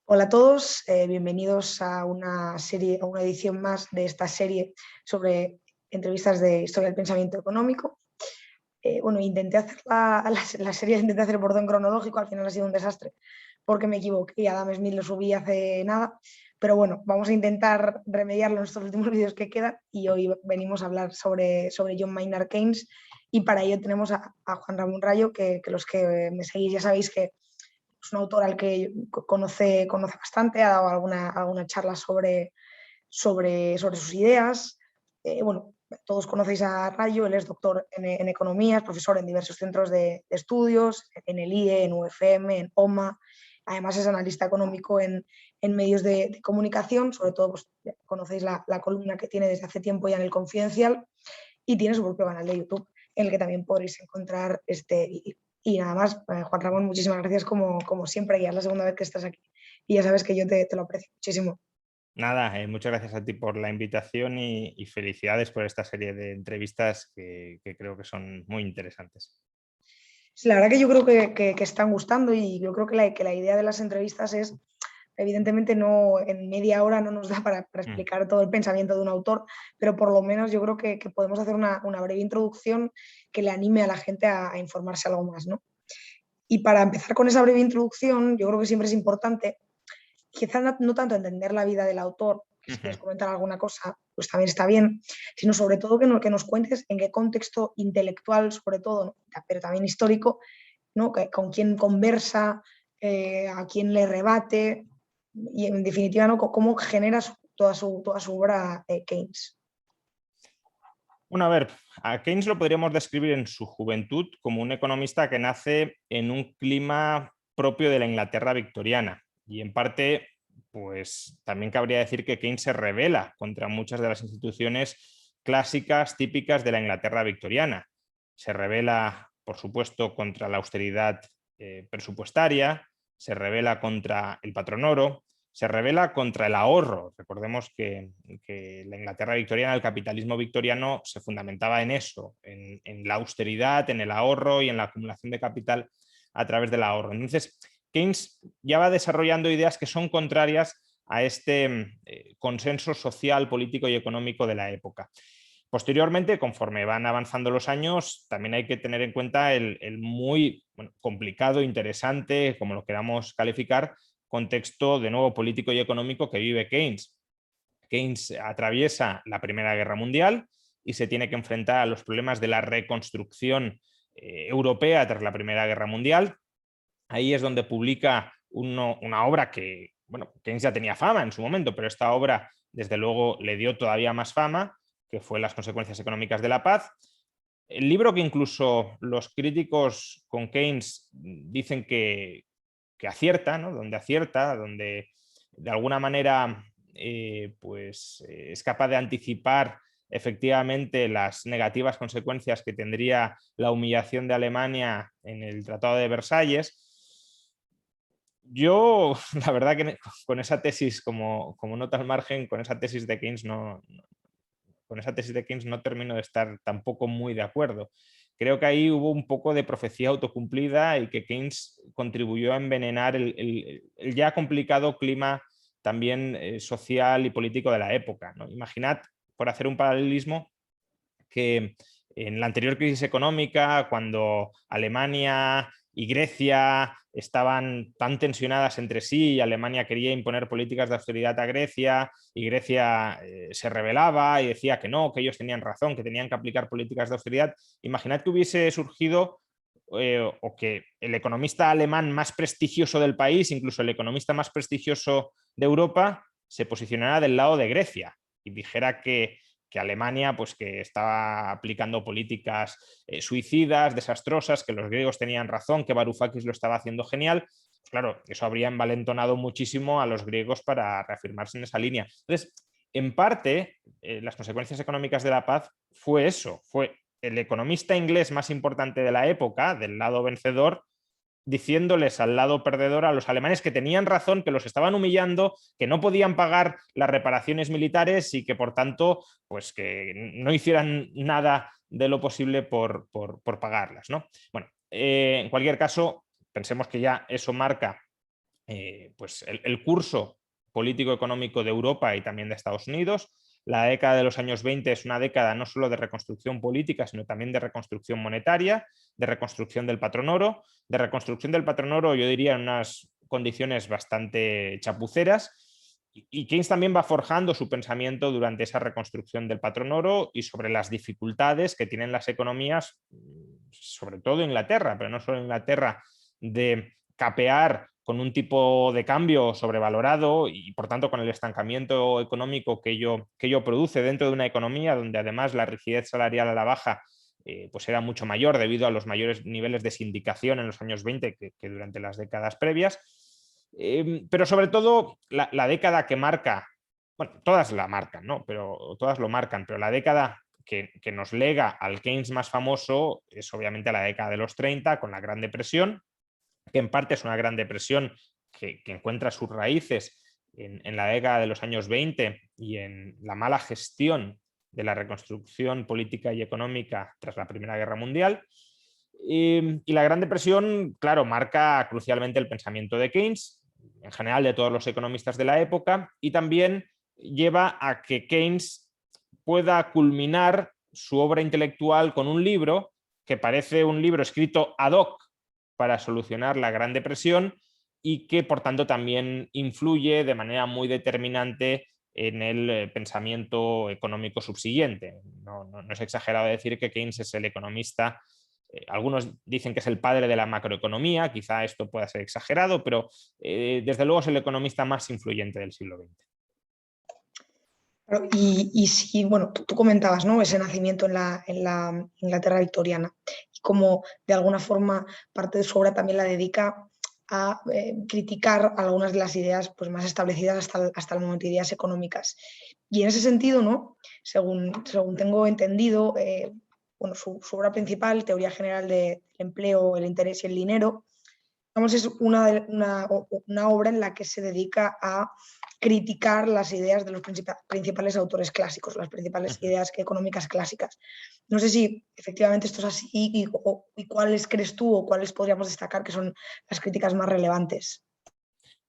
Hola a todos, bienvenidos a una serie, a una edición más de esta serie sobre entrevistas de historia del pensamiento económico. Intenté hacer la serie, la intenté hacer por orden cronológico, al final ha sido un desastre porque me equivoqué y Adam Smith lo subí hace nada, pero bueno, vamos a intentar remediarlo en estos últimos vídeos que quedan y hoy venimos a hablar sobre John Maynard Keynes y para ello tenemos a Juan Ramón Rayo, que los que me seguís ya sabéis que es un autor al que conoce bastante, ha dado alguna charla sobre sus ideas. Todos conocéis a Rayo, él es doctor en economía, es profesor en diversos centros de estudios, en el IE, en UFM, en OMA. Además es analista económico en medios de comunicación, sobre todo pues, conocéis la columna que tiene desde hace tiempo ya en el Confidencial y tiene su propio canal de YouTube en el que también podréis encontrar este vídeo. Y nada más, Juan Ramón, muchísimas gracias como siempre, ya es la segunda vez que estás aquí y ya sabes que yo te lo aprecio muchísimo. Nada, muchas gracias a ti por la invitación y felicidades por esta serie de entrevistas que creo que son muy interesantes. Sí, la verdad que yo creo que están gustando y yo creo que la idea de las entrevistas es, evidentemente no en media hora no nos da para Mm. explicar todo el pensamiento de un autor, pero por lo menos yo creo que podemos hacer una breve introducción que le anime a la gente a informarse algo más, ¿no? Y para empezar con esa breve introducción, yo creo que siempre es importante quizás no tanto entender la vida del autor, que si Ujú. quieres comentar alguna cosa, pues también está bien, sino sobre todo que nos cuentes en qué contexto intelectual, sobre todo, ¿no? Pero también histórico, ¿no? Con quién conversa, a quién le rebate, y en definitiva, ¿no? Cómo genera toda su obra Keynes. Bueno, a ver, a Keynes lo podríamos describir en su juventud como un economista que nace en un clima propio de la Inglaterra victoriana y en parte, pues también cabría decir que Keynes se rebela contra muchas de las instituciones clásicas típicas de la Inglaterra victoriana. Se rebela, por supuesto, contra la austeridad presupuestaria, se rebela contra el patrón oro, se rebela contra el ahorro. Recordemos que la Inglaterra victoriana, el capitalismo victoriano, se fundamentaba en eso, en la austeridad, en el ahorro y en la acumulación de capital a través del ahorro. Entonces, Keynes ya va desarrollando ideas que son contrarias a este consenso social, político y económico de la época. Posteriormente, conforme van avanzando los años, también hay que tener en cuenta el muy complicado, interesante, como lo queramos calificar, contexto de nuevo político y económico que vive Keynes. Keynes atraviesa la Primera Guerra Mundial y se tiene que enfrentar a los problemas de la reconstrucción europea tras la Primera Guerra Mundial. Ahí es donde publica una obra que, bueno, Keynes ya tenía fama en su momento, pero esta obra desde luego le dio todavía más fama, que fue Las consecuencias económicas de la paz. El libro que incluso los críticos con Keynes dicen que acierta, ¿no? Donde acierta, donde de alguna manera es capaz de anticipar efectivamente las negativas consecuencias que tendría la humillación de Alemania en el Tratado de Versalles. Yo, la verdad que con esa tesis, como nota al margen, con esa tesis de Keynes con esa tesis de Keynes no termino de estar tampoco muy de acuerdo. Creo que ahí hubo un poco de profecía autocumplida y que Keynes contribuyó a envenenar el ya complicado clima también social y político de la época, ¿no? Imaginad, por hacer un paralelismo, que en la anterior crisis económica, cuando Alemania y Grecia estaban tan tensionadas entre sí y Alemania quería imponer políticas de austeridad a Grecia y Grecia se rebelaba y decía que no, que ellos tenían razón, que tenían que aplicar políticas de austeridad. Imaginad que hubiese surgido o que el economista alemán más prestigioso del país, incluso el economista más prestigioso de Europa, se posicionara del lado de Grecia y dijera que Alemania pues, que estaba aplicando políticas suicidas, desastrosas, que los griegos tenían razón, que Varoufakis lo estaba haciendo genial. Pues claro, eso habría envalentonado muchísimo a los griegos para reafirmarse en esa línea. Entonces, en parte, las consecuencias económicas de la paz fue eso, fue el economista inglés más importante de la época, del lado vencedor, diciéndoles al lado perdedor a los alemanes que tenían razón, que los estaban humillando, que no podían pagar las reparaciones militares y que por tanto, pues que no hicieran nada de lo posible por pagarlas, ¿no? Bueno, en cualquier caso, pensemos que ya eso marca pues el curso político-económico de Europa y también de Estados Unidos. La década de los años 20 es una década no solo de reconstrucción política, sino también de reconstrucción monetaria, de reconstrucción del patrón oro. De reconstrucción del patrón oro, yo diría, en unas condiciones bastante chapuceras. Y Keynes también va forjando su pensamiento durante esa reconstrucción del patrón oro y sobre las dificultades que tienen las economías, sobre todo Inglaterra, pero no solo Inglaterra, de capear con un tipo de cambio sobrevalorado y por tanto con el estancamiento económico que ello produce dentro de una economía donde además la rigidez salarial a la baja pues era mucho mayor debido a los mayores niveles de sindicación en los años 20 que durante las décadas previas. Pero sobre todo la década que marca, bueno, todas la marcan, ¿no? Pero todas lo marcan, pero la década que nos lega al Keynes más famoso es obviamente la década de los 30 con la Gran Depresión, que en parte es una Gran Depresión que encuentra sus raíces en la década de los años 20 y en la mala gestión de la reconstrucción política y económica tras la Primera Guerra Mundial. Y la Gran Depresión, claro, marca crucialmente el pensamiento de Keynes, en general de todos los economistas de la época, y también lleva a que Keynes pueda culminar su obra intelectual con un libro que parece un libro escrito ad hoc para solucionar la Gran Depresión y que por tanto también influye de manera muy determinante en el pensamiento económico subsiguiente. No es exagerado decir que Keynes es el economista, algunos dicen que es el padre de la macroeconomía, quizá esto pueda ser exagerado, pero desde luego es el economista más influyente del siglo XX. Claro, y si, bueno, tú comentabas, ¿no? Ese nacimiento en la Inglaterra victoriana y cómo de alguna forma parte de su obra también la dedica a criticar algunas de las ideas pues, más establecidas hasta el momento, ideas económicas. Y en ese sentido, ¿no? Según tengo entendido, bueno, su obra principal, Teoría General del Empleo, el Interés y el Dinero, vamos, es una obra en la que se dedica a criticar las ideas de los principales autores clásicos, las principales ideas económicas clásicas. No sé si efectivamente esto es así y cuáles crees tú o cuáles podríamos destacar que son las críticas más relevantes.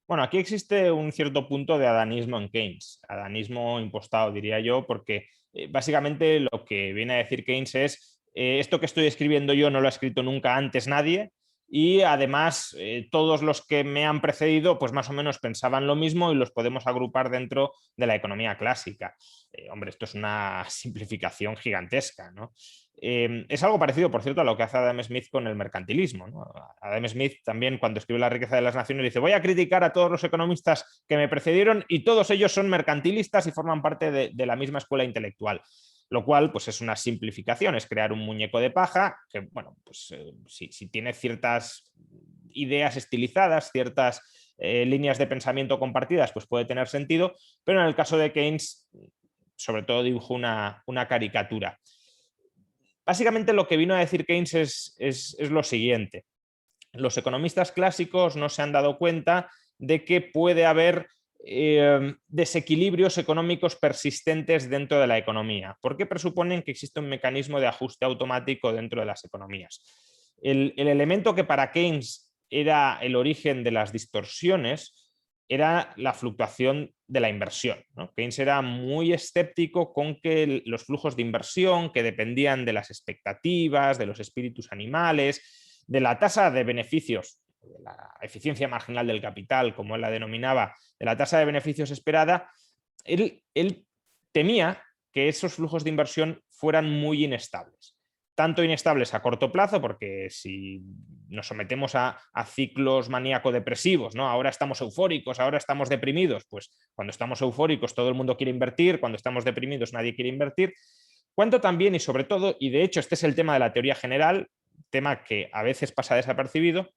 Bueno, aquí existe un cierto punto de adanismo en Keynes, adanismo impostado, diría yo, porque básicamente lo que viene a decir Keynes es esto que estoy escribiendo yo no lo ha escrito nunca antes nadie, y además todos los que me han precedido pues más o menos pensaban lo mismo y los podemos agrupar dentro de la economía clásica. Hombre, esto es una simplificación gigantesca, ¿no? Es algo parecido, por cierto, a lo que hace Adam Smith con el mercantilismo, ¿no? Adam Smith también, cuando escribe La riqueza de las naciones, dice: voy a criticar a todos los economistas que me precedieron y todos ellos son mercantilistas y forman parte de la misma escuela intelectual. Lo cual pues es una simplificación, es crear un muñeco de paja que, bueno, pues si tiene ciertas ideas estilizadas, ciertas líneas de pensamiento compartidas, pues puede tener sentido, pero en el caso de Keynes, sobre todo dibujó una caricatura. Básicamente lo que vino a decir Keynes es lo siguiente: los economistas clásicos no se han dado cuenta de que puede haber desequilibrios económicos persistentes dentro de la economía, porque presuponen que existe un mecanismo de ajuste automático dentro de las economías. El elemento que para Keynes era el origen de las distorsiones era la fluctuación de la inversión, ¿no? Keynes era muy escéptico con que los flujos de inversión, que dependían de las expectativas, de los espíritus animales, de la tasa de beneficios, de la eficiencia marginal del capital, como él la denominaba, de la tasa de beneficios esperada, él temía que esos flujos de inversión fueran muy inestables. Tanto inestables a corto plazo, porque si nos sometemos a ciclos maníaco-depresivos, ¿no? Ahora estamos eufóricos, ahora estamos deprimidos, pues cuando estamos eufóricos todo el mundo quiere invertir, cuando estamos deprimidos nadie quiere invertir. Cuanto también y sobre todo, y de hecho este es el tema de la teoría general, tema que a veces pasa desapercibido,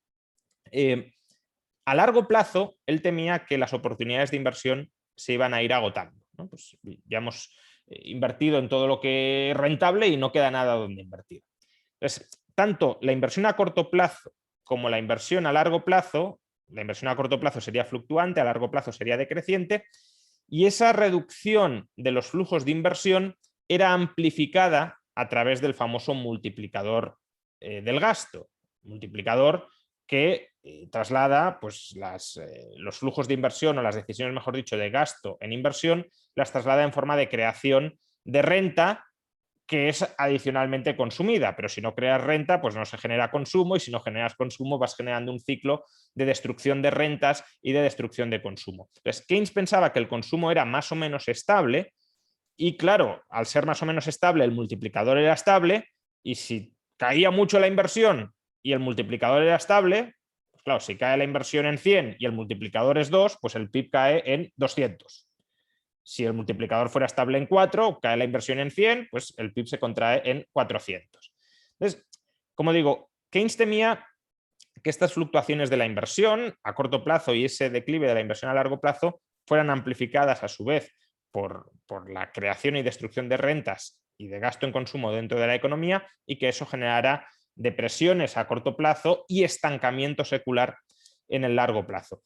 a largo plazo él temía que las oportunidades de inversión se iban a ir agotando, ¿no? Pues ya hemos invertido en todo lo que es rentable y no queda nada donde invertir. Entonces, tanto la inversión a corto plazo como la inversión a largo plazo, la inversión a corto plazo sería fluctuante, a largo plazo sería decreciente, y esa reducción de los flujos de inversión era amplificada a través del famoso multiplicador del gasto, multiplicador que traslada pues, los flujos de inversión o las decisiones, mejor dicho, de gasto en inversión, las traslada en forma de creación de renta que es adicionalmente consumida, pero si no creas renta, pues no se genera consumo, y si no generas consumo vas generando un ciclo de destrucción de rentas y de destrucción de consumo. Entonces, Keynes pensaba que el consumo era más o menos estable y, claro, al ser más o menos estable, el multiplicador era estable, y si caía mucho la inversión y el multiplicador era estable, pues claro, si cae la inversión en 100 y el multiplicador es 2, pues el PIB cae en 200. Si el multiplicador fuera estable en 4, cae la inversión en 100, pues el PIB se contrae en 400. Entonces, como digo, Keynes temía que estas fluctuaciones de la inversión a corto plazo y ese declive de la inversión a largo plazo fueran amplificadas a su vez por la creación y destrucción de rentas y de gasto en consumo dentro de la economía, y que eso generara depresiones a corto plazo y estancamiento secular en el largo plazo.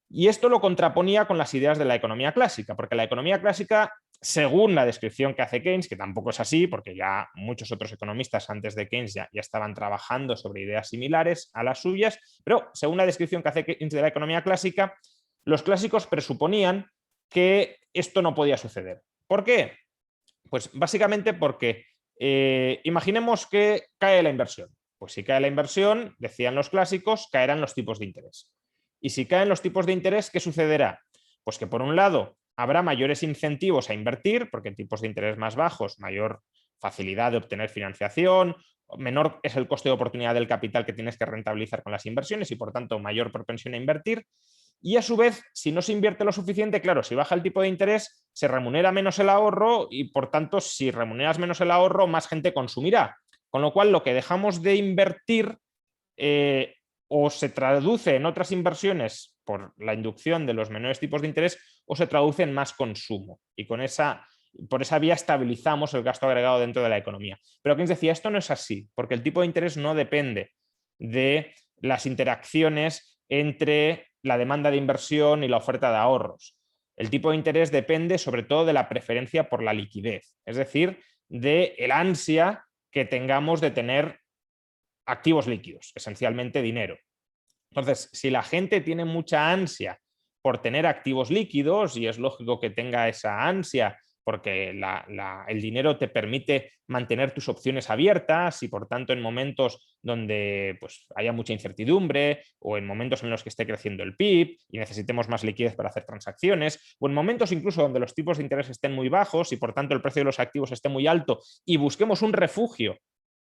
Y esto lo contraponía con las ideas de la economía clásica, porque la economía clásica, según la descripción que hace Keynes, que tampoco es así, porque ya muchos otros economistas antes de Keynes ya estaban trabajando sobre ideas similares a las suyas, pero según la descripción que hace Keynes de la economía clásica, los clásicos presuponían que esto no podía suceder. ¿Por qué? Pues básicamente porque imaginemos que cae la inversión. Pues si cae la inversión, decían los clásicos, caerán los tipos de interés. Y si caen los tipos de interés, ¿qué sucederá? Pues que por un lado habrá mayores incentivos a invertir, porque en tipos de interés más bajos, mayor facilidad de obtener financiación, menor es el coste de oportunidad del capital que tienes que rentabilizar con las inversiones y por tanto mayor propensión a invertir. Y a su vez, si no se invierte lo suficiente, claro, si baja el tipo de interés, se remunera menos el ahorro y por tanto, si remuneras menos el ahorro, más gente consumirá. Con lo cual, lo que dejamos de invertir o se traduce en otras inversiones por la inducción de los menores tipos de interés, o se traduce en más consumo. Y por esa vía estabilizamos el gasto agregado dentro de la economía. Pero Keynes decía, esto no es así, porque el tipo de interés no depende de las interacciones entre la demanda de inversión y la oferta de ahorros. El tipo de interés depende sobre todo de la preferencia por la liquidez, es decir, del ansia que tengamos de tener activos líquidos, esencialmente dinero. Entonces, si la gente tiene mucha ansia por tener activos líquidos, y es lógico que tenga esa ansia porque el dinero te permite mantener tus opciones abiertas, y por tanto en momentos donde pues, haya mucha incertidumbre, o en momentos en los que esté creciendo el PIB y necesitemos más liquidez para hacer transacciones, o en momentos incluso donde los tipos de interés estén muy bajos y por tanto el precio de los activos esté muy alto y busquemos un refugio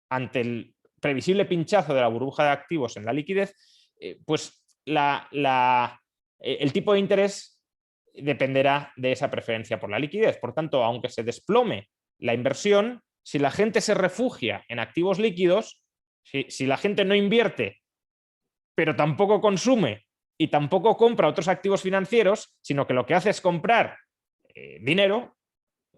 ante el previsible pinchazo de la burbuja de activos en la liquidez, pues el tipo de interés dependerá de esa preferencia por la liquidez. Por tanto, aunque se desplome la inversión, si la gente se refugia en activos líquidos, si la gente no invierte, pero tampoco consume y tampoco compra otros activos financieros, sino que lo que hace es comprar dinero,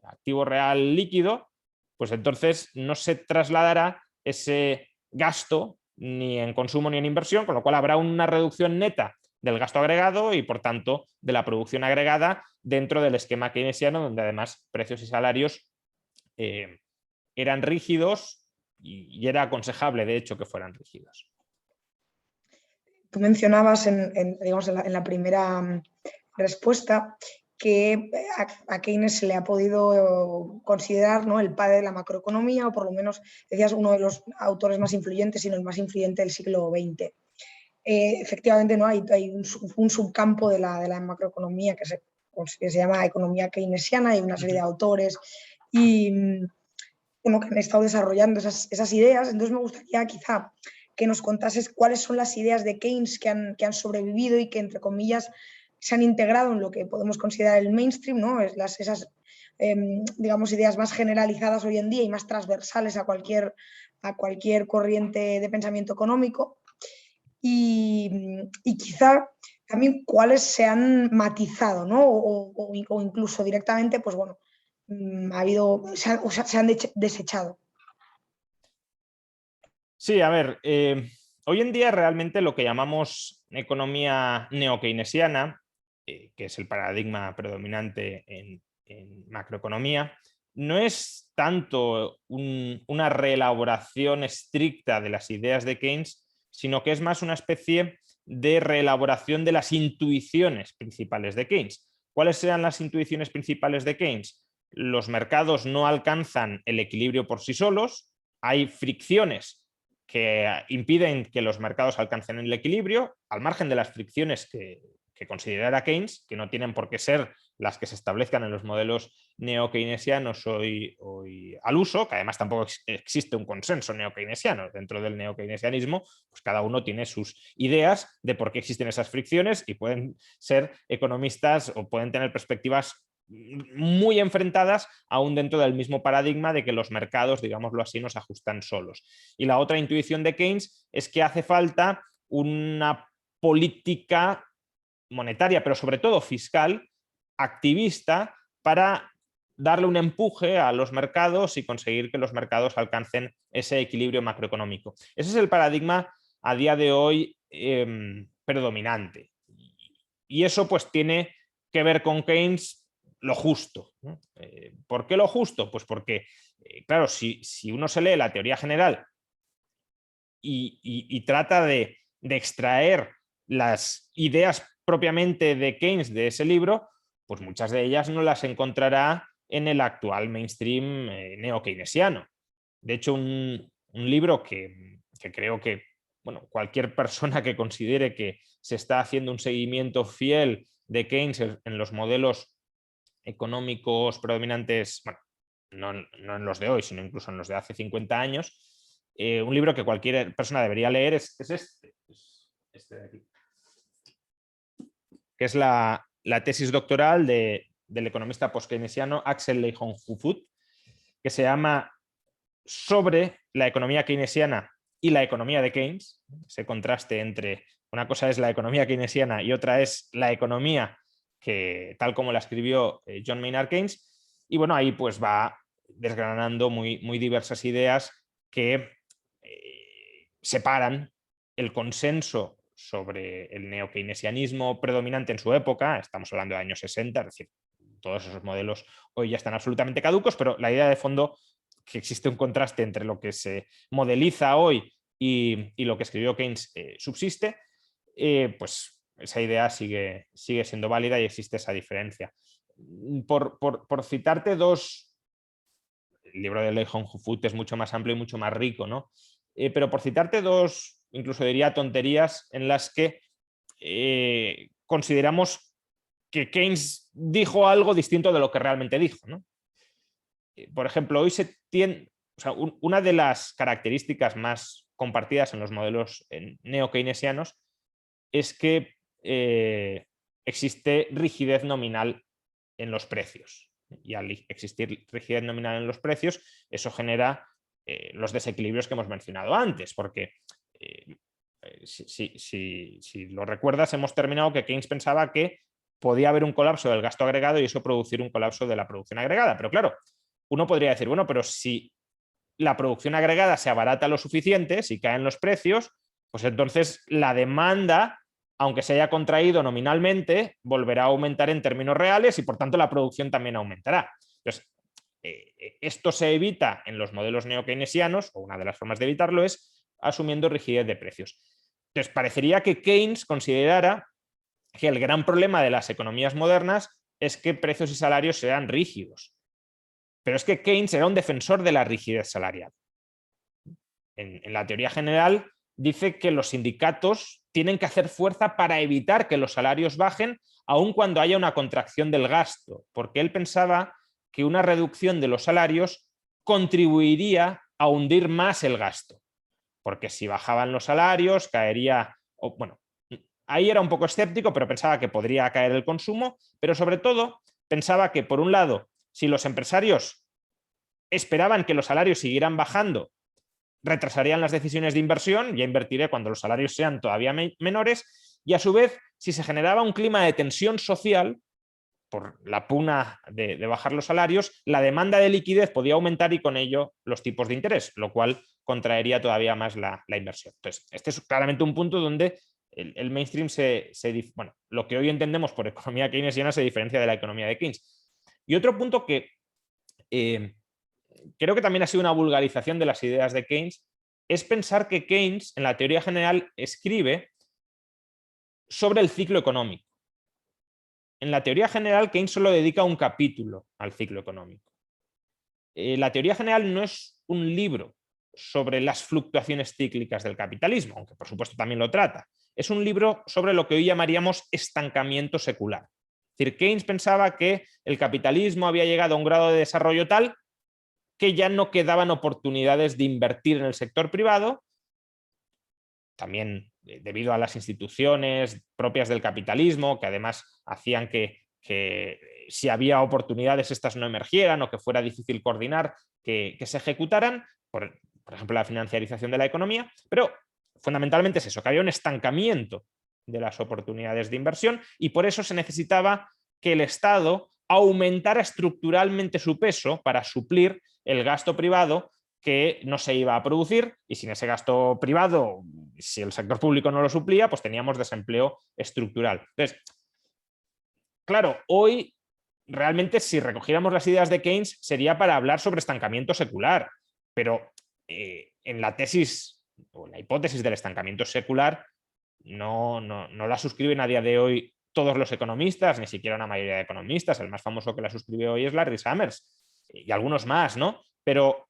activo real líquido, pues entonces no se trasladará ese gasto ni en consumo ni en inversión, con lo cual habrá una reducción neta del gasto agregado y por tanto de la producción agregada dentro del esquema keynesiano, donde además precios y salarios eran rígidos y era aconsejable de hecho que fueran rígidos. Tú mencionabas digamos, en la primera respuesta que a Keynes se le ha podido considerar, ¿no?, el padre de la macroeconomía, o por lo menos decías uno de los autores más influyentes, sino el más influyente del siglo XX. Efectivamente, ¿no?, hay un subcampo de la macroeconomía que se llama economía keynesiana. Hay una serie de autores y bueno, que han estado desarrollando esas ideas. Entonces me gustaría quizá que nos contases cuáles son las ideas de Keynes que han sobrevivido y que, entre comillas, se han integrado en lo que podemos considerar el mainstream, ¿no? Esas digamos, ideas más generalizadas hoy en día y más transversales a cualquier corriente de pensamiento económico. Y quizá también cuáles se han matizado, ¿no? O incluso directamente, pues bueno, se han desechado. Sí, a ver, hoy en día realmente lo que llamamos economía neokeynesiana, que es el paradigma predominante en macroeconomía, no es tanto una reelaboración estricta de las ideas de Keynes, sino que es más una especie de reelaboración de las intuiciones principales de Keynes. ¿Cuáles eran las intuiciones principales de Keynes? Los mercados no alcanzan el equilibrio por sí solos, hay fricciones que impiden que los mercados alcancen el equilibrio, al margen de las fricciones que considerara Keynes, que no tienen por qué ser las que se establezcan en los modelos neo-keynesianos hoy al uso, que además tampoco existe un consenso neo-keynesiano. Dentro del neo-keynesianismo, pues cada uno tiene sus ideas de por qué existen esas fricciones y pueden ser economistas o pueden tener perspectivas muy enfrentadas aún dentro del mismo paradigma de que los mercados, digámoslo así, nos ajustan solos. Y la otra intuición de Keynes es que hace falta una política monetaria, pero sobre todo fiscal, activista, para darle un empuje a los mercados y conseguir que los mercados alcancen ese equilibrio macroeconómico. Ese es el paradigma a día de hoy predominante. Y eso pues tiene que ver con Keynes lo justo, ¿no? ¿Por qué lo justo? Pues porque, claro, si uno se lee la teoría general y trata de extraer las ideas propiamente de Keynes de ese libro, pues muchas de ellas no las encontrará en el actual mainstream neo-keynesiano. De hecho, un libro que creo que cualquier persona que considere que se está haciendo un seguimiento fiel de Keynes en los modelos económicos predominantes, no en los de hoy, sino incluso en los de hace 50 años, un libro que cualquier persona debería leer es este de aquí, que es la tesis doctoral del economista post-keynesiano Axel Leijonhufvud, que se llama Sobre la economía keynesiana y la economía de Keynes. Ese contraste entre una cosa es la economía keynesiana y otra es la economía que tal como la escribió John Maynard Keynes. Y bueno, ahí pues va desgranando muy diversas ideas que separan el consenso sobre el neo-keynesianismo predominante en su época, estamos hablando de años 60, es decir, todos esos modelos hoy ya están absolutamente caducos, pero la idea de fondo que existe un contraste entre lo que se modeliza hoy y lo que escribió Keynes subsiste, pues esa idea sigue siendo válida y existe esa diferencia. Por citarte dos, el libro de Leijonhufvud es mucho más amplio y mucho más rico, ¿no? Pero por citarte dos, incluso diría tonterías, en las que consideramos que Keynes dijo algo distinto de lo que realmente dijo, ¿no? Por ejemplo, hoy se tiene, una de las características más compartidas en los modelos neo-keynesianos es que existe rigidez nominal en los precios. Y al existir rigidez nominal en los precios, eso genera los desequilibrios que hemos mencionado antes, porque si lo recuerdas, hemos terminado que Keynes pensaba que podía haber un colapso del gasto agregado y eso producir un colapso de la producción agregada. Pero claro, uno podría decir, bueno, pero si la producción agregada se abarata lo suficiente, si caen los precios, pues entonces la demanda, aunque se haya contraído nominalmente, volverá a aumentar en términos reales y por tanto la producción también aumentará. Entonces, esto se evita en los modelos neo-keynesianos, o una de las formas de evitarlo es asumiendo rigidez de precios. Entonces, parecería que Keynes considerara que el gran problema de las economías modernas es que precios y salarios sean rígidos. Pero es que Keynes era un defensor de la rigidez salarial. En la teoría general dice que los sindicatos tienen que hacer fuerza para evitar que los salarios bajen, aun cuando haya una contracción del gasto, porque él pensaba que una reducción de los salarios contribuiría a hundir más el gasto, porque si bajaban los salarios caería, bueno, ahí era un poco escéptico, pero pensaba que podría caer el consumo, pero sobre todo pensaba que, por un lado, si los empresarios esperaban que los salarios siguieran bajando, retrasarían las decisiones de inversión, ya invertiré cuando los salarios sean todavía menores, y a su vez, si se generaba un clima de tensión social, por la pugna de bajar los salarios, la demanda de liquidez podía aumentar y con ello los tipos de interés, lo cual contraería todavía más la inversión. Entonces, este es claramente un punto donde el mainstream bueno, lo que hoy entendemos por economía keynesiana se diferencia de la economía de Keynes. Y otro punto que creo que también ha sido una vulgarización de las ideas de Keynes es pensar que Keynes, en la teoría general, escribe sobre el ciclo económico. En la teoría general, Keynes solo dedica un capítulo al ciclo económico. La teoría general no es un libro sobre las fluctuaciones cíclicas del capitalismo, aunque por supuesto también lo trata. Es un libro sobre lo que hoy llamaríamos estancamiento secular. Es decir, Keynes pensaba que el capitalismo había llegado a un grado de desarrollo tal que ya no quedaban oportunidades de invertir en el sector privado, también debido a las instituciones propias del capitalismo, que además hacían que si había oportunidades estas no emergieran o que fuera difícil coordinar, que se ejecutaran, por ejemplo, la financiarización de la economía, pero fundamentalmente es eso, que había un estancamiento de las oportunidades de inversión y por eso se necesitaba que el Estado aumentara estructuralmente su peso para suplir el gasto privado que no se iba a producir, y sin ese gasto privado, si el sector público no lo suplía, pues teníamos desempleo estructural. Entonces, claro, hoy realmente si recogiéramos las ideas de Keynes sería para hablar sobre estancamiento secular, pero en la tesis o la hipótesis del estancamiento secular no la suscriben a día de hoy todos los economistas, ni siquiera una mayoría de economistas. El más famoso que la suscribe hoy es Larry Summers y algunos más, ¿no? Pero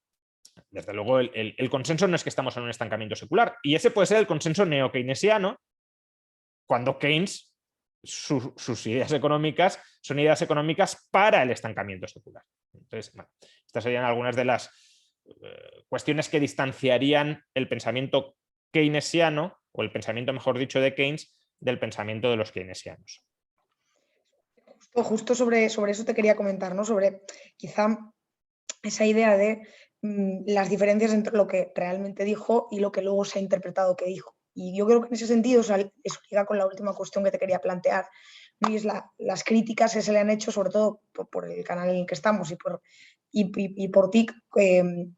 desde luego el consenso no es que estamos en un estancamiento secular, y ese puede ser el consenso neo-keynesiano cuando Keynes, sus ideas económicas son ideas económicas para el estancamiento secular. Entonces, bueno, estas serían algunas de las cuestiones que distanciarían el pensamiento keynesiano, o el pensamiento, mejor dicho, de Keynes, del pensamiento de los keynesianos. Justo sobre eso te quería comentar, ¿no? Sobre quizá esa idea de las diferencias entre lo que realmente dijo y lo que luego se ha interpretado que dijo. Y yo creo que en ese sentido, o sea, eso liga con la última cuestión que te quería plantear, ¿no? Y es las críticas que se le han hecho, sobre todo por el canal en el que estamos y por ti,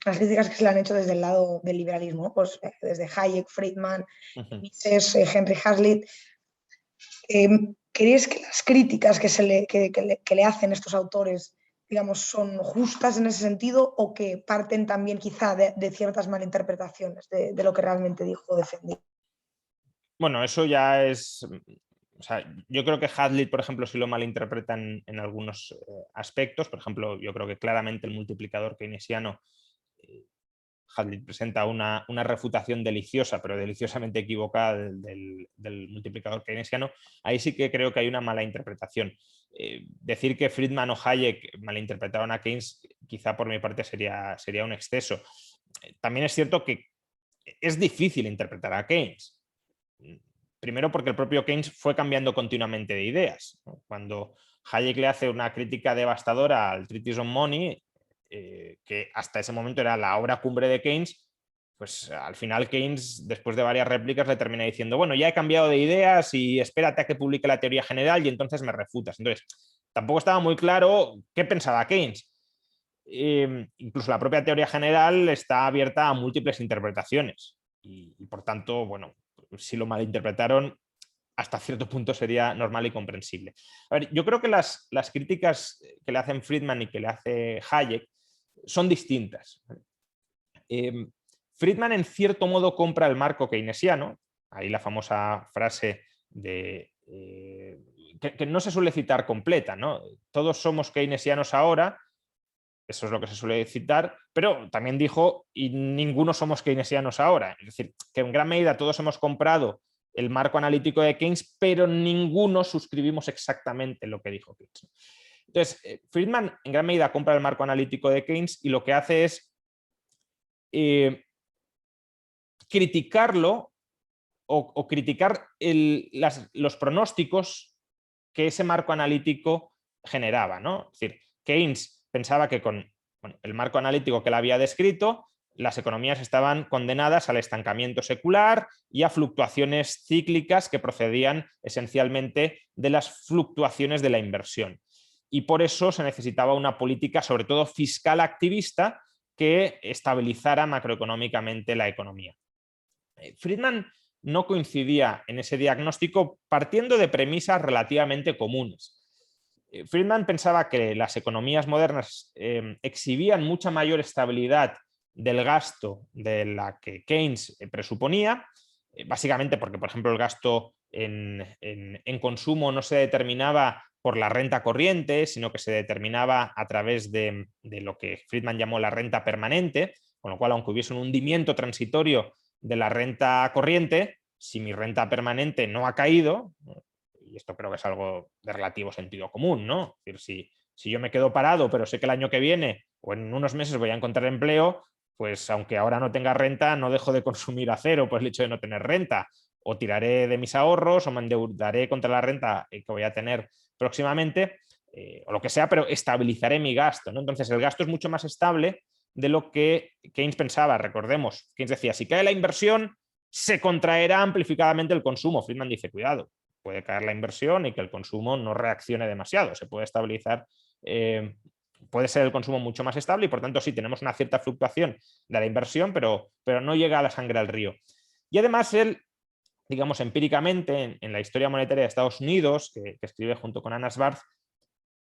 las críticas que se le han hecho desde el lado del liberalismo, ¿no? Pues desde Hayek, Friedman, Mises, Henry Hazlitt. ¿Crees que las críticas que le hacen estos autores, digamos, son justas en ese sentido, o que parten también quizá de ciertas malinterpretaciones de lo que realmente dijo o defendió? Bueno, eso ya es... O sea, yo creo que Hazlitt, por ejemplo, sí lo malinterpretan en algunos aspectos. Por ejemplo, yo creo que claramente el multiplicador keynesiano, Hazlitt presenta una refutación deliciosa, pero deliciosamente equivocada del multiplicador keynesiano. Ahí sí que creo que hay una mala interpretación. Decir que Friedman o Hayek malinterpretaron a Keynes, quizá por mi parte sería un exceso. También es cierto que es difícil interpretar a Keynes. Primero porque el propio Keynes fue cambiando continuamente de ideas. Cuando Hayek le hace una crítica devastadora al Treatise on Money, que hasta ese momento era la obra cumbre de Keynes, pues al final Keynes, después de varias réplicas, le termina diciendo, bueno, ya he cambiado de ideas y espérate a que publique la teoría general y entonces me refutas. Entonces, tampoco estaba muy claro qué pensaba Keynes. Incluso la propia teoría general está abierta a múltiples interpretaciones y por tanto, bueno, si lo malinterpretaron, hasta cierto punto sería normal y comprensible. A ver, yo creo que las críticas que le hacen Friedman y que le hace Hayek son distintas. Friedman en cierto modo compra el marco keynesiano, ahí la famosa frase de que no se suele citar completa, ¿no? Todos somos keynesianos ahora, eso es lo que se suele citar, pero también dijo, y ninguno somos keynesianos ahora. Es decir, que en gran medida todos hemos comprado el marco analítico de Keynes, pero ninguno suscribimos exactamente lo que dijo Keynes. Entonces, Friedman en gran medida compra el marco analítico de Keynes y lo que hace es criticarlo o criticar los pronósticos que ese marco analítico generaba, ¿no? Es decir, Keynes pensaba que con el marco analítico que él había descrito, las economías estaban condenadas al estancamiento secular y a fluctuaciones cíclicas que procedían esencialmente de las fluctuaciones de la inversión. Y por eso se necesitaba una política, sobre todo fiscal activista, que estabilizara macroeconómicamente la economía. Friedman no coincidía en ese diagnóstico partiendo de premisas relativamente comunes. Friedman pensaba que las economías modernas exhibían mucha mayor estabilidad del gasto de la que Keynes presuponía, básicamente porque, por ejemplo, el gasto en consumo no se determinaba por la renta corriente, sino que se determinaba a través de lo que Friedman llamó la renta permanente, con lo cual, aunque hubiese un hundimiento transitorio de la renta corriente, si mi renta permanente no ha caído, y esto creo que es algo de relativo sentido común, ¿no? Es decir, si yo me quedo parado, pero sé que el año que viene o en unos meses voy a encontrar empleo, pues aunque ahora no tenga renta, no dejo de consumir acero por el hecho de no tener renta. O tiraré de mis ahorros o me endeudaré contra la renta que voy a tener próximamente, o lo que sea, pero estabilizaré mi gasto, ¿no? Entonces el gasto es mucho más estable de lo que Keynes pensaba. Recordemos, Keynes decía, si cae la inversión, se contraerá amplificadamente el consumo. Friedman dice, cuidado, puede caer la inversión y que el consumo no reaccione demasiado, se puede estabilizar, puede ser el consumo mucho más estable y por tanto sí tenemos una cierta fluctuación de la inversión, pero no llega a la sangre al río. Y además él, digamos, empíricamente en la historia monetaria de Estados Unidos, que escribe junto con Anna Schwartz,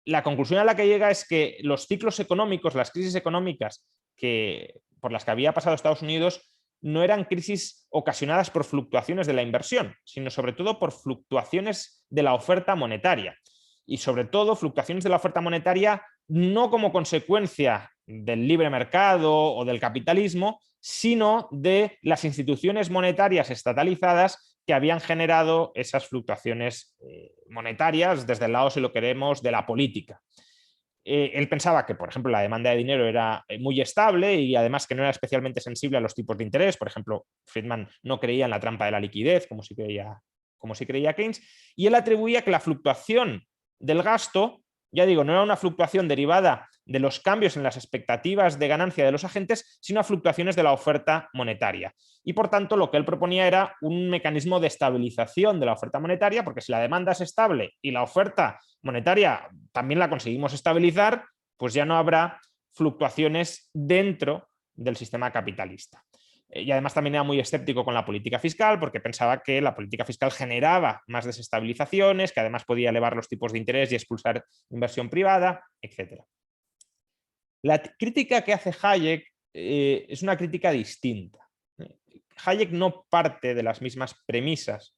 la conclusión a la que llega es que los ciclos económicos, las crisis económicas por las que había pasado Estados Unidos, no eran crisis ocasionadas por fluctuaciones de la inversión, sino sobre todo por fluctuaciones de la oferta monetaria. Y sobre todo fluctuaciones de la oferta monetaria no como consecuencia del libre mercado o del capitalismo, sino de las instituciones monetarias estatalizadas que habían generado esas fluctuaciones monetarias desde el lado, si lo queremos, de la política. Él pensaba que, por ejemplo, la demanda de dinero era muy estable y además que no era especialmente sensible a los tipos de interés. Por ejemplo, Friedman no creía en la trampa de la liquidez, como sí creía Keynes, y él atribuía que la fluctuación del gasto, ya digo, no era una fluctuación derivada de los cambios en las expectativas de ganancia de los agentes, sino a fluctuaciones de la oferta monetaria. Y por tanto, lo que él proponía era un mecanismo de estabilización de la oferta monetaria, porque si la demanda es estable y la oferta monetaria también la conseguimos estabilizar, pues ya no habrá fluctuaciones dentro del sistema capitalista. Y además también era muy escéptico con la política fiscal porque pensaba que la política fiscal generaba más desestabilizaciones, que además podía elevar los tipos de interés y expulsar inversión privada, etc. La crítica que hace Hayek es una crítica distinta. Hayek no parte de las mismas premisas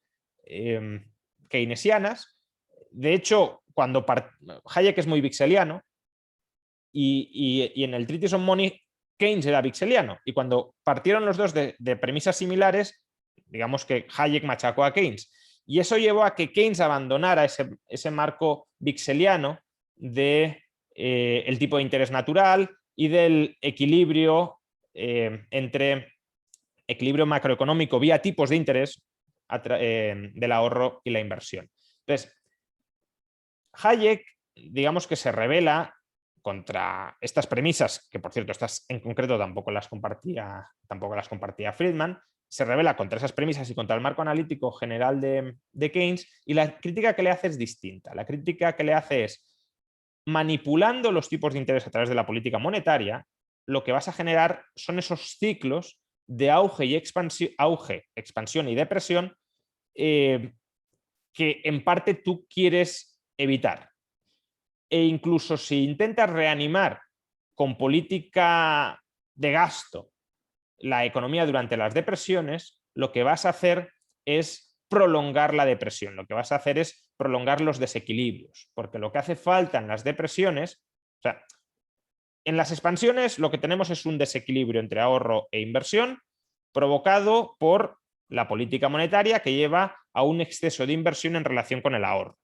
keynesianas. De hecho, Hayek es muy vixeliano y en el Treatise on Money Keynes era vixeliano, y cuando partieron los dos de premisas similares, digamos que Hayek machacó a Keynes, y eso llevó a que Keynes abandonara ese marco vixeliano de el tipo de interés natural y del equilibrio entre equilibrio macroeconómico vía tipos de interés del ahorro y la inversión. Entonces, Hayek, digamos que se revela contra estas premisas, que por cierto, estas en concreto tampoco las compartía Friedman, se revela contra esas premisas y contra el marco analítico general de Keynes, y la crítica que le hace es distinta. La crítica que le hace es, manipulando los tipos de interés a través de la política monetaria, lo que vas a generar son esos ciclos de auge, expansión y depresión que en parte tú quieres evitar. E incluso si intentas reanimar con política de gasto la economía durante las depresiones, lo que vas a hacer es prolongar la depresión, lo que vas a hacer es prolongar los desequilibrios, porque lo que hace falta en las depresiones, o sea, en las expansiones lo que tenemos es un desequilibrio entre ahorro e inversión provocado por la política monetaria que lleva a un exceso de inversión en relación con el ahorro.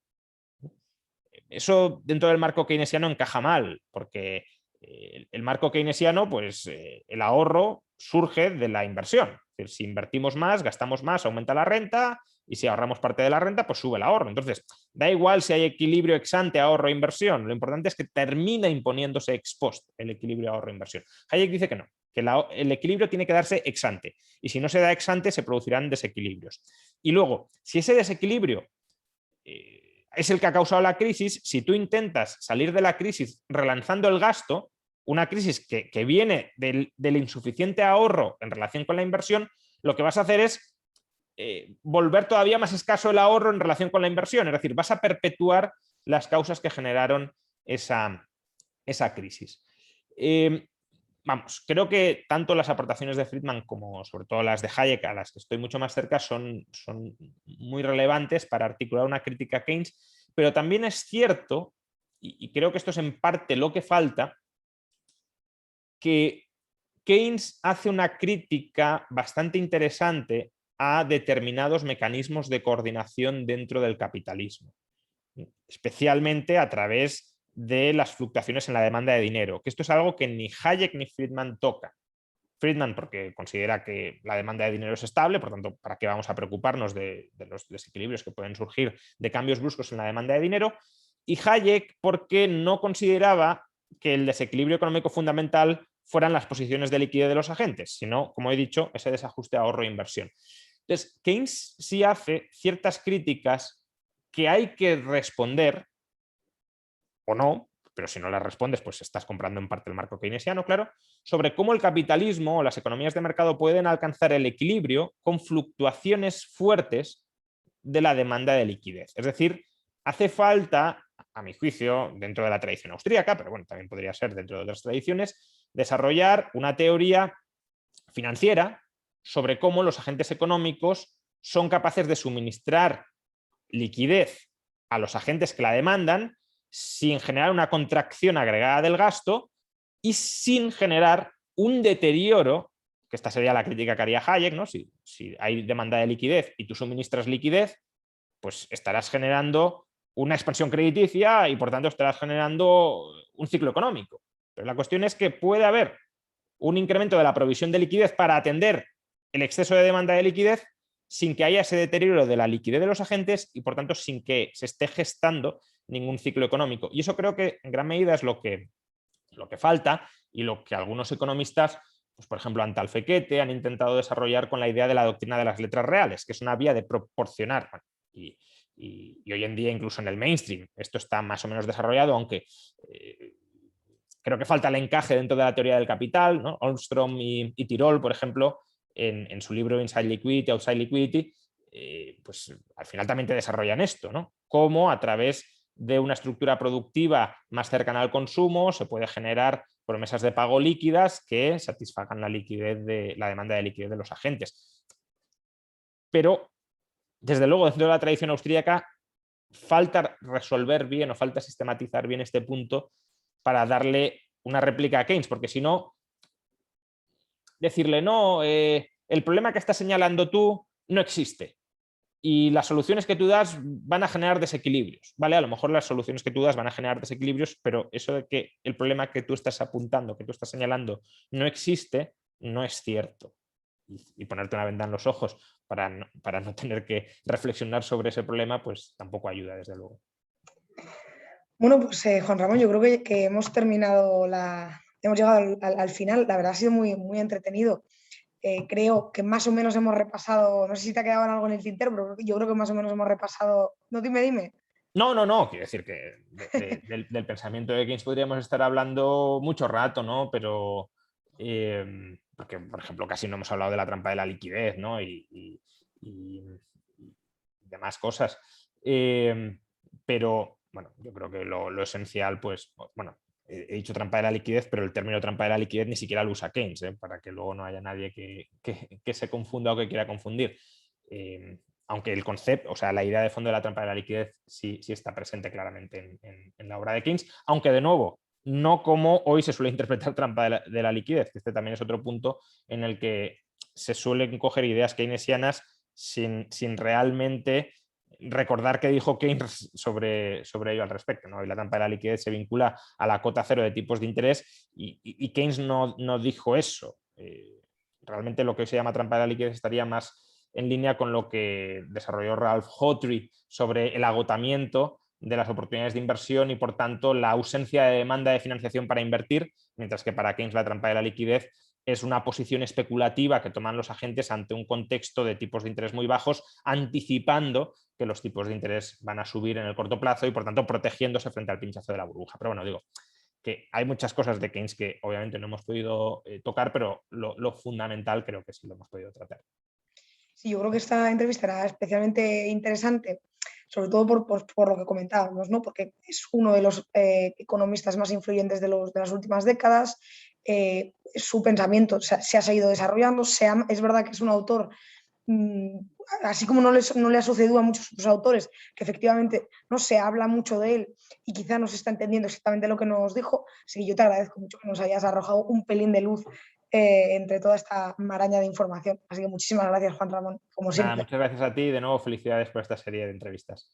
Eso dentro del marco keynesiano encaja mal, porque el marco keynesiano, pues el ahorro surge de la inversión. Es decir, si invertimos más, gastamos más, aumenta la renta, y si ahorramos parte de la renta, pues sube el ahorro. Entonces, da igual si hay equilibrio ex ante ahorro e inversión, lo importante es que termina imponiéndose ex post el equilibrio ahorro e inversión. Hayek dice que no, que el equilibrio tiene que darse ex ante, y si no se da ex ante se producirán desequilibrios. Y luego, si ese desequilibrio es el que ha causado la crisis, si tú intentas salir de la crisis relanzando el gasto, una crisis que viene del insuficiente ahorro en relación con la inversión, lo que vas a hacer es volver todavía más escaso el ahorro en relación con la inversión, es decir, vas a perpetuar las causas que generaron esa crisis. vamos, creo que tanto las aportaciones de Friedman como sobre todo las de Hayek, a las que estoy mucho más cerca, son muy relevantes para articular una crítica a Keynes, pero también es cierto, y creo que esto es en parte lo que falta, que Keynes hace una crítica bastante interesante a determinados mecanismos de coordinación dentro del capitalismo, especialmente a través de las fluctuaciones en la demanda de dinero, que esto es algo que ni Hayek ni Friedman toca. Friedman porque considera que la demanda de dinero es estable, por tanto, ¿para qué vamos a preocuparnos de los desequilibrios que pueden surgir de cambios bruscos en la demanda de dinero? Y Hayek porque no consideraba que el desequilibrio económico fundamental fueran las posiciones de liquidez de los agentes, sino, como he dicho, ese desajuste ahorro-inversión. Entonces, Keynes sí hace ciertas críticas que hay que responder, o no, pero si no las respondes, pues estás comprando en parte el marco keynesiano, claro, sobre cómo el capitalismo o las economías de mercado pueden alcanzar el equilibrio con fluctuaciones fuertes de la demanda de liquidez. Es decir, hace falta, a mi juicio, dentro de la tradición austríaca, pero bueno, también podría ser dentro de otras tradiciones, desarrollar una teoría financiera sobre cómo los agentes económicos son capaces de suministrar liquidez a los agentes que la demandan sin generar una contracción agregada del gasto y sin generar un deterioro, que esta sería la crítica que haría Hayek, ¿no? Si hay demanda de liquidez y tú suministras liquidez, pues estarás generando una expansión crediticia y por tanto estarás generando un ciclo económico. Pero la cuestión es que puede haber un incremento de la provisión de liquidez para atender el exceso de demanda de liquidez sin que haya ese deterioro de la liquidez de los agentes y por tanto sin que se esté gestando ningún ciclo económico. Y eso creo que en gran medida es lo que falta y lo que algunos economistas, pues por ejemplo Antal Fekete, han intentado desarrollar con la idea de la doctrina de las letras reales, que es una vía de proporcionar, y hoy en día incluso en el mainstream esto está más o menos desarrollado, aunque creo que falta el encaje dentro de la teoría del capital, ¿no? Olmström y Tirol, por ejemplo, en su libro Inside Liquidity, Outside Liquidity, pues al final también te desarrollan esto, ¿no? Cómo a través de una estructura productiva más cercana al consumo se puede generar promesas de pago líquidas que satisfagan la demanda de liquidez de los agentes. Pero, desde luego, dentro de la tradición austríaca, falta resolver bien o falta sistematizar bien este punto para darle una réplica a Keynes, porque si no, decirle, no, el problema que estás señalando tú no existe y las soluciones que tú das van a generar desequilibrios, ¿vale? A lo mejor las soluciones que tú das van a generar desequilibrios, pero eso de que el problema que tú estás apuntando, que tú estás señalando, no existe, no es cierto. Y ponerte una venda en los ojos para no tener que reflexionar sobre ese problema, pues tampoco ayuda, desde luego. Bueno, pues Juan Ramón, yo creo que hemos terminado hemos llegado al final. La verdad ha sido muy, muy entretenido. Creo que más o menos hemos repasado, no sé si te ha quedado algo en el tintero, pero yo creo que más o menos hemos repasado. No, dime. No, quiero decir que del pensamiento de Keynes podríamos estar hablando mucho rato, ¿no? Pero, porque, por ejemplo, casi no hemos hablado de la trampa de la liquidez, ¿no? Y demás cosas. Pero, bueno, yo creo que lo esencial, pues, bueno, he dicho trampa de la liquidez, pero el término trampa de la liquidez ni siquiera lo usa Keynes, para que luego no haya nadie que se confunda o que quiera confundir. Aunque el concepto, o sea, la idea de fondo de la trampa de la liquidez sí está presente claramente en la obra de Keynes, aunque de nuevo, no como hoy se suele interpretar trampa de la liquidez, que este también es otro punto en el que se suelen coger ideas keynesianas sin realmente recordar qué dijo Keynes sobre ello al respecto, ¿no? Y la trampa de la liquidez se vincula a la cota cero de tipos de interés y Keynes no dijo eso. Realmente lo que se llama trampa de la liquidez estaría más en línea con lo que desarrolló Ralph Hawtrey sobre el agotamiento de las oportunidades de inversión y, por tanto, la ausencia de demanda de financiación para invertir, mientras que para Keynes la trampa de la liquidez es una posición especulativa que toman los agentes ante un contexto de tipos de interés muy bajos, anticipando que los tipos de interés van a subir en el corto plazo y, por tanto, protegiéndose frente al pinchazo de la burbuja. Pero bueno, digo que hay muchas cosas de Keynes que obviamente no hemos podido tocar, pero lo fundamental creo que sí lo hemos podido tratar. Sí, yo creo que esta entrevista era especialmente interesante, sobre todo por lo que comentábamos, ¿no? Porque es uno de los economistas más influyentes de las últimas décadas. Su pensamiento se ha seguido desarrollando. Es verdad que es un autor, así como no le ha sucedido a muchos otros autores, que efectivamente no se habla mucho de él y quizá no se está entendiendo exactamente lo que nos dijo. Así que yo te agradezco mucho que nos hayas arrojado un pelín de luz entre toda esta maraña de información. Así que muchísimas gracias, Juan Ramón, como Nada, siempre. muchas gracias a ti y de nuevo felicidades por esta serie de entrevistas.